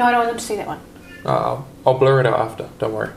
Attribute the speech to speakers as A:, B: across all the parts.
A: No, I don't want them to see that one.
B: I'll blur it out after, don't worry.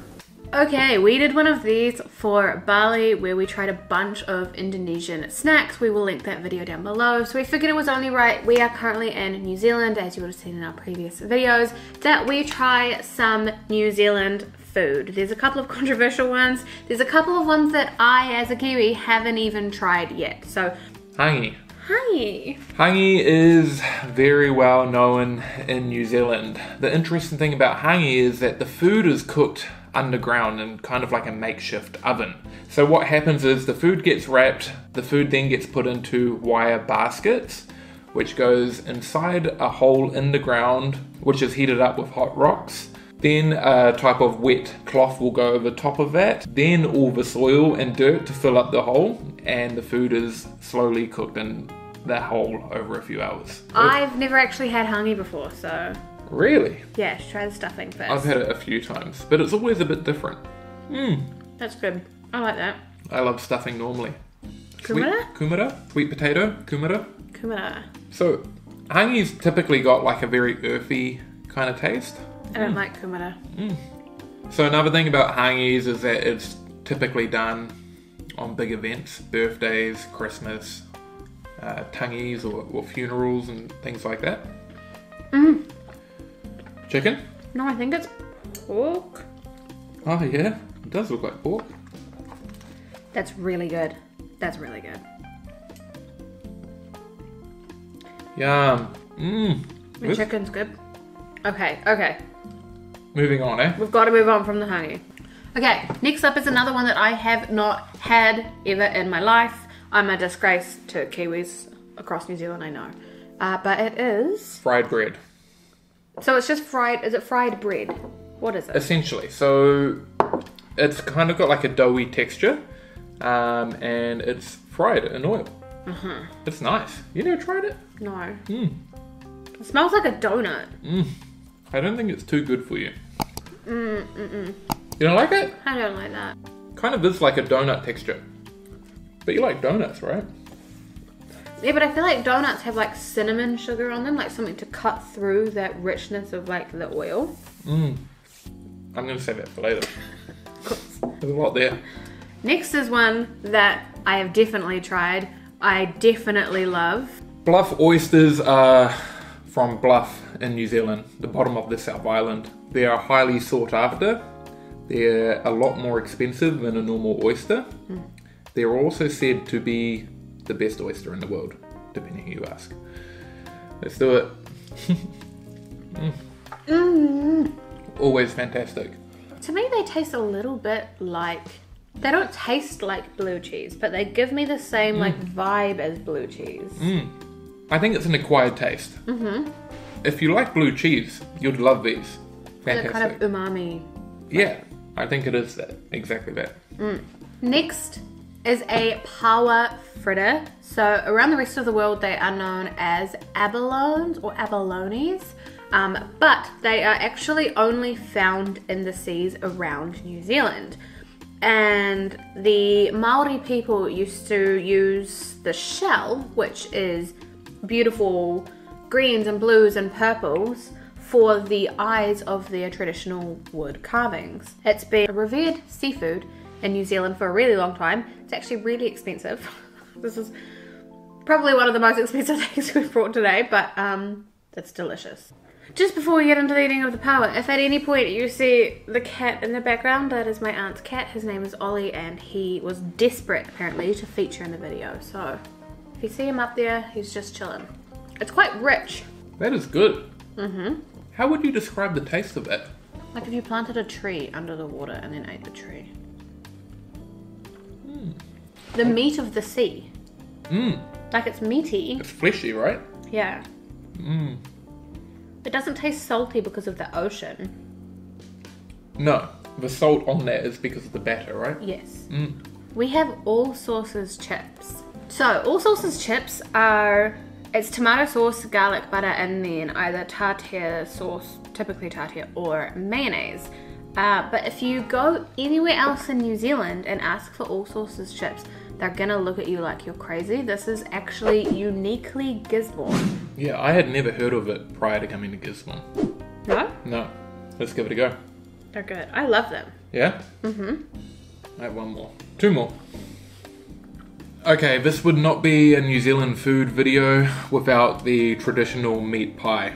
A: Okay, we did one of these for Bali where we tried a bunch of Indonesian snacks. We will link that video down below. So we figured it was only right. We are currently in New Zealand, as you would have seen in our previous videos, that we try some New Zealand food. There's a couple of controversial ones. There's a couple of ones that I, as a Kiwi, haven't even tried yet. So,
B: Hangi.
A: Hangi.
B: Hangi is very well known in New Zealand. The interesting thing about Hangi is that the food is cooked underground in kind of like a makeshift oven. So what happens is the food gets wrapped, the food then gets put into wire baskets, which goes inside a hole in the ground, which is heated up with hot rocks. Then a type of wet cloth will go over top of that. Then all the soil and dirt to fill up the hole, and the food is slowly cooked in that hole over a few hours.
A: I've never actually had Hangi before, so...
B: Really?
A: Yeah, try the stuffing first.
B: I've had it a few times, but it's always a bit different.
A: That's good. I like that.
B: I love stuffing normally.
A: Kumara?
B: Kumara? Sweet potato? Kumara?
A: Kumara.
B: So, Hangi's typically got like a very earthy kind of taste.
A: I don't like kumara.
B: So another thing about Hangis is that it's typically done on big events, birthdays, Christmas, tangis or funerals and things like that. Chicken?
A: No, I think it's pork.
B: Oh yeah, it does look like pork.
A: That's really good. That's really good.
B: Yum.
A: The chicken's good. Okay.
B: Moving on, eh?
A: We've got to move on from the Hangi. Okay, next up is another one that I have not had ever in my life. I'm a disgrace to Kiwis across New Zealand, I know. But it is...
B: Fried bread.
A: So it's just fried, is it fried bread? What is it?
B: Essentially. So it's kind of got like a doughy texture, and it's fried in oil. It's nice. You never tried it?
A: No. It smells like a donut.
B: I don't think it's too good for you. You don't like it?
A: I don't like that.
B: Kind of is like a donut texture. But you like donuts, right?
A: Yeah, but I feel like donuts have like cinnamon sugar on them, like something to cut through that richness of like the oil.
B: I'm going to save that for later. There's a lot there.
A: Next is one that I have definitely tried. I definitely love.
B: Bluff Oysters are from Bluff in New Zealand, the bottom of the South Island. They are highly sought after. They're a lot more expensive than a normal oyster. They're also said to be the best oyster in the world, depending who you ask. Let's do it. Always fantastic.
A: To me, they taste a little bit like... They don't taste like blue cheese, but they give me the same like vibe as blue cheese.
B: I think it's an acquired taste. If you like blue cheese, you'd love these. Fantastic.
A: Kind of umami.
B: Yeah, I think it is that. Exactly that.
A: Next is a power fritter. So around the rest of the world, they are known as abalones or abalones. But they are actually only found in the seas around New Zealand. And the Maori people used to use the shell, which is beautiful greens and blues and purples, for the eyes of their traditional wood carvings. It's been a revered seafood in New Zealand for a really long time. It's actually really expensive. This is probably one of the most expensive things we've brought today, but it's delicious. Just before we get into the eating of the power, if at any point you see the cat in the background, that is my aunt's cat. His name is Ollie, and he was desperate, apparently, to feature in the video. So, if you see him up there, he's just chilling. It's quite rich.
B: That is good. How would you describe the taste of it?
A: Like if you planted a tree under the water and then ate the tree. The meat of the sea. Like it's meaty.
B: It's fleshy, right?
A: Yeah. It doesn't taste salty because of the ocean.
B: No, the salt on that is because of the batter, right?
A: Yes. We have all sauces chips. So all sauces chips are, it's tomato sauce, garlic butter, and then either tartare sauce, typically tartare, or mayonnaise. But if you go anywhere else in New Zealand and ask for all sauces chips, they're gonna look at you like you're crazy. This is actually uniquely Gisborne.
B: Yeah, I had never heard of it prior to coming to Gisborne.
A: No?
B: No. Let's give it a go.
A: They're good. I love them.
B: Yeah? Mm-hmm. I have one more. Two more. Okay, this would not be a New Zealand food video without the traditional meat pie.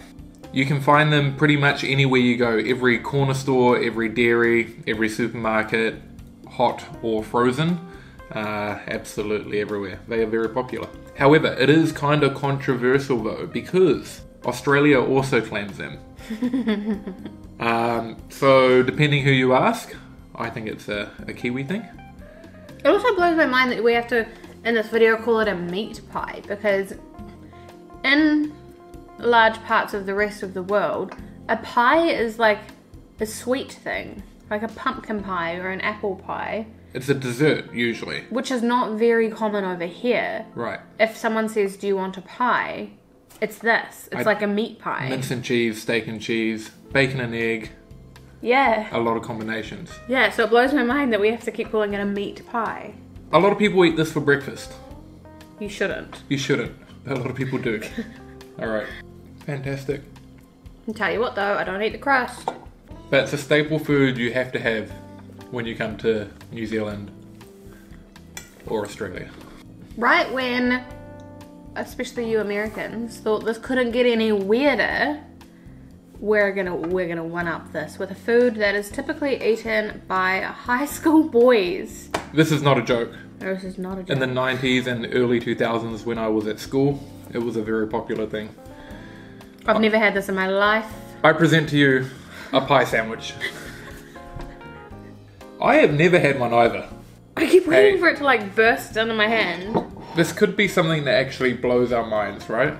B: You can find them pretty much anywhere you go. Every corner store, every dairy, every supermarket, hot or frozen. Absolutely everywhere. They are very popular. However, it is kind of controversial though, because Australia also claims them. So depending who you ask, I think it's a Kiwi thing.
A: It also blows my mind that we have to, in this video, call it a meat pie, because in large parts of the rest of the world, a pie is like a sweet thing, like a pumpkin pie or an apple pie.
B: It's a dessert, usually.
A: Which is not very common over here.
B: Right.
A: If someone says, do you want a pie? It's this. It's like a meat pie.
B: Mince and cheese, steak and cheese, bacon and egg.
A: Yeah.
B: A lot of combinations.
A: Yeah, so it blows my mind that we have to keep calling it a meat pie.
B: A lot of people eat this for breakfast.
A: You shouldn't.
B: You shouldn't. A lot of people do. Alright. Fantastic.
A: I'll tell you what though, I don't eat the crust.
B: But it's a staple food you have to have when you come to New Zealand or Australia.
A: Right when, especially you Americans, thought this couldn't get any weirder, we're gonna one up this with a food that is typically eaten by high school boys.
B: This is not a joke.
A: No, this is not a joke.
B: In the 90s and early 2000s when I was at school, it was a very popular thing.
A: I've never had this in my life.
B: I present to you a pie sandwich. I have never had one either.
A: I keep waiting for it to like burst under my hand.
B: This could be something that actually blows our minds, right?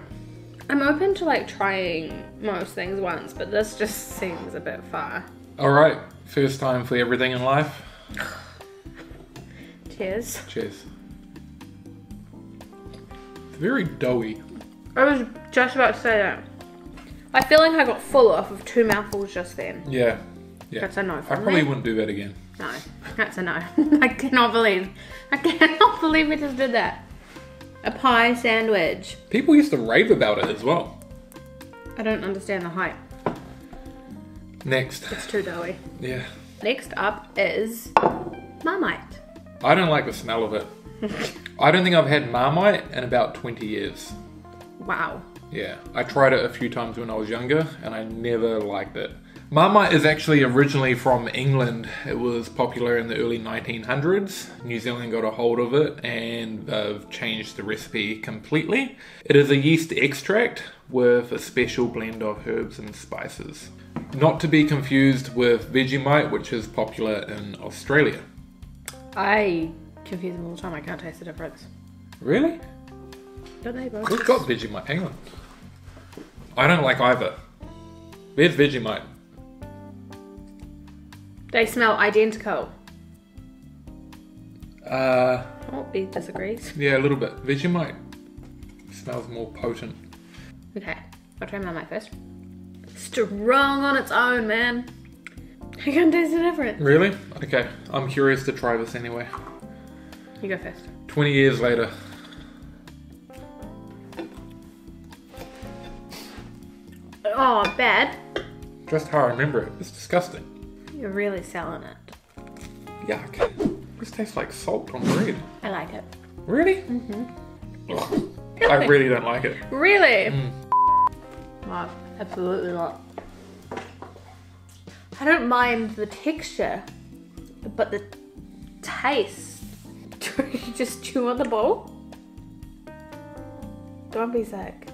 A: I'm open to like trying most things once, but this just seems a bit far.
B: Alright, first time for everything in life.
A: Cheers.
B: Cheers. It's very doughy.
A: I was just about to say that. I feel like I got full off of 2 mouthfuls just then.
B: Yeah.
A: That's a no
B: I
A: from
B: probably
A: me.
B: wouldn't do that again.
A: No, that's a no. I cannot believe we just did that. A pie sandwich.
B: People used to rave about it as well.
A: I don't understand the hype.
B: Next.
A: It's too doughy.
B: Yeah.
A: Next up is Marmite.
B: I don't like the smell of it. I don't think I've had Marmite in about 20 years.
A: Wow.
B: Yeah, I tried it a few times when I was younger and I never liked it. Marmite is actually originally from England. It was popular in the early 1900s. New Zealand got a hold of it and they've changed the recipe completely. It is a yeast extract with a special blend of herbs and spices. Not to be confused with Vegemite, which is popular in Australia.
A: I confuse them all the time. I can't taste the difference.
B: Really?
A: Don't they both?
B: We've got Vegemite. Hang on. I don't like either. Where's Vegemite?
A: They smell identical.
B: Oh,
A: he disagrees.
B: yeah, a little bit. Vegemite smells more potent.
A: Okay, I'll try Marmite first. Strong on its own, man. I can't taste the difference.
B: Really? Okay, I'm curious to try this anyway.
A: You go first.
B: 20 years later.
A: Oh, bad.
B: Just how I remember it. It's disgusting.
A: You're really selling it.
B: Yuck. This tastes like salt on bread.
A: I like it.
B: Really? Mm-hmm. I really don't like it.
A: Really? No, absolutely not. I don't mind the texture, but the taste. Do you just chew on the bowl? Don't be sick.